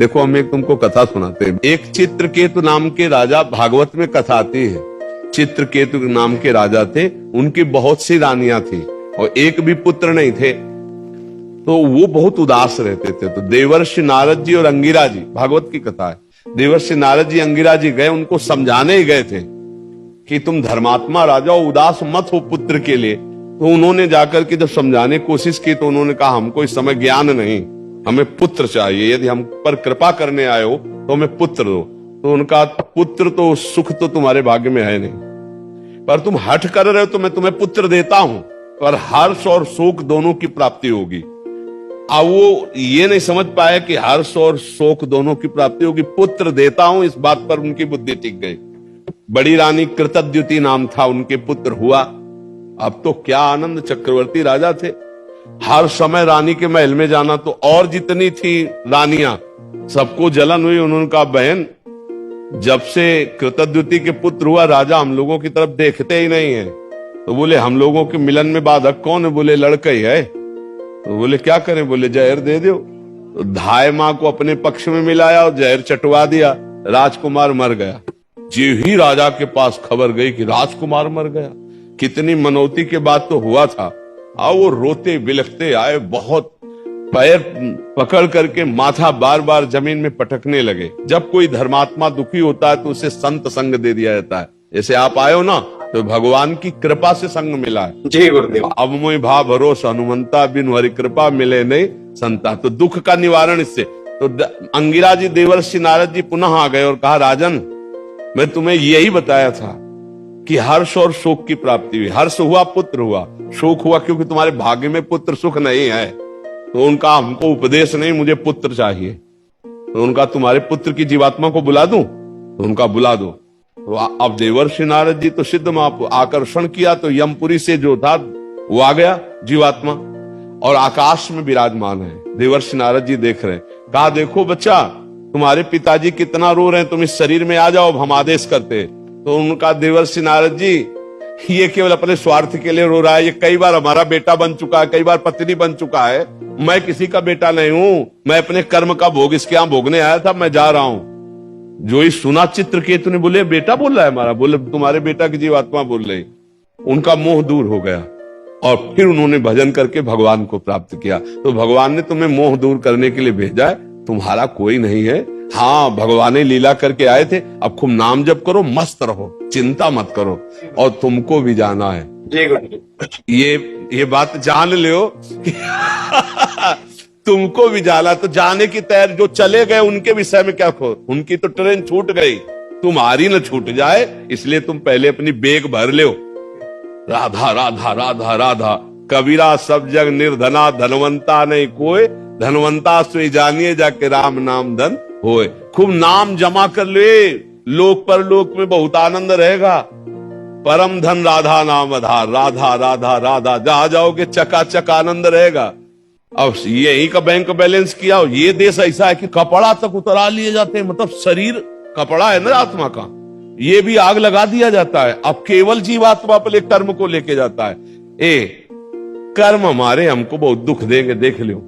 देखो हम एक तुमको कथा सुनाते हैं। एक चित्रकेतु नाम के राजा, भागवत में कथा आती है, चित्रकेतु नाम के राजा थे, उनकी बहुत सी रानियां थी और एक भी पुत्र नहीं थे, तो वो बहुत उदास रहते थे। तो देवर्षि नारद जी और अंगिरा जी, भागवत की कथा है, देवर्षि नारद जी अंगिरा जी गए, उनको समझाने ही गए थे कि तुम धर्मात्मा राजा हो, उदास मत हो पुत्र के लिए। तो उन्होंने जाकर के जब समझाने की कोशिश की तो उन्होंने कहा हमको इस समय ज्ञान नहीं, हमें पुत्र चाहिए, यदि हम पर कृपा करने आए हो तो हमें पुत्र दो। तो उनका पुत्र तो सुख तो तुम्हारे भाग्य में है नहीं, पर तुम हठ कर रहे हो तो मैं तुम्हें पुत्र देता हूं, पर हर्ष और शोक दोनों की प्राप्ति होगी। अब वो ये नहीं समझ पाए कि हर्ष और शोक दोनों की प्राप्ति होगी, पुत्र देता हूं, इस बात पर उनकी बुद्धि टिक गई। बड़ी रानी कृतद्युति नाम था, उनके पुत्र हुआ। अब तो क्या आनंद, चक्रवर्ती राजा थे, हर समय रानी के महल में जाना। तो और जितनी थी रानियां सबको जलन हुई। उन्होंने कहा बहन, जब से कृतद्युति के पुत्र हुआ राजा हम लोगों की तरफ देखते ही नहीं है। तो बोले हम लोगों के मिलन में बाधक कौन है? बोले लड़का ही है। तो बोले क्या करें? बोले जहर दे दो। तो धाय मां को अपने पक्ष में मिलाया और जहर चटवा दिया, राजकुमार मर गया। जी ही राजा के पास खबर गई कि राजकुमार मर गया। कितनी मनौती के बाद तो हुआ था। अब वो रोते बिलखते आए, बहुत पैर पकड़ करके माथा बार बार जमीन में पटकने लगे। जब कोई धर्मात्मा दुखी होता है तो उसे संत संग दे दिया जाता है। जैसे आप आए हो ना, तो भगवान की कृपा से संग मिला है। जी गुरुदेव। अब मोहि भा भरोसा हनुमंता, बिन हरि कृपा मिले नहीं संता। तो दुख का निवारण इससे। तो अंगिरा जी देवर्षि नारद जी पुनः आ गए और कहा राजन, मैं तुम्हें यही बताया था कि हर्ष और शोक की प्राप्ति हुई। हर्ष हुआ, पुत्र हुआ, शोक हुआ क्योंकि तुम्हारे भाग्य में पुत्र सुख नहीं है। तो उनका हमको उपदेश नहीं, मुझे पुत्र चाहिए। तो उनका तुम्हारे पुत्र की जीवात्मा को बुला दूं? तो उनका बुला दो। तो अब देवर्षि नारद जी तो सिद्ध आकर्षण किया, तो यमपुरी से जो था वो आ गया जीवात्मा और आकाश में विराजमान है। देवर्षि नारद जी देख रहे, कहा देखो बच्चा, तुम्हारे पिताजी कितना रो रहे हैं, तुम इस शरीर में आ जाओ, हम आदेश करते। तो उनका देवर्षि नारद जी, ये केवल अपने स्वार्थ के लिए रो रहा है, ये कई बार हमारा बेटा बन चुका है, कई बार पत्नी बन चुका है, मैं किसी का बेटा नहीं हूं, मैं अपने कर्म का भोग इसके यहां भोगने आया था, मैं जा रहा हूं। जो ही सुना चित्रकेतु ने, बोले बेटा बोल रहा है हमारा? बोले तुम्हारे बेटा की जीवात्मा बोल रही। उनका मोह दूर हो गया और फिर उन्होंने भजन करके भगवान को प्राप्त किया। तो भगवान ने तुम्हें मोह दूर करने के लिए भेजा है, तुम्हारा कोई नहीं है। हाँ, भगवान ने लीला करके आए थे, अब खूब नाम जप करो, मस्त रहो, चिंता मत करो, और तुमको भी जाना है। ये बात जान लो कि तुमको भी जाना, तो जाने की तैयारी। जो चले गए उनके विषय में क्या खो, उनकी तो ट्रेन छूट गई, तुम्हारी न छूट जाए, इसलिए तुम पहले अपनी बेग भर लो। राधा राधा राधा राधा, कबीरा सब जग निर्धना, धनवंता नहीं कोई, धनवंता सोई जानिए जाके राम नाम धन होए। खूब नाम जमा कर ले, लोक पर लोक में बहुत आनंद रहेगा। परम धन राधा नाम आधार, राधा राधा राधा, जहां जाओगे चकाचक आनंद रहेगा। अब यही का बैंक बैलेंस किया। ये देश ऐसा है कि कपड़ा तक उतरा लिए जाते हैं, मतलब शरीर कपड़ा है ना आत्मा का, ये भी आग लगा दिया जाता है। अब केवल जीवात्मा अपने कर्म को लेके जाता है। कर्म हमारे हमको बहुत दुख देंगे, देख लो।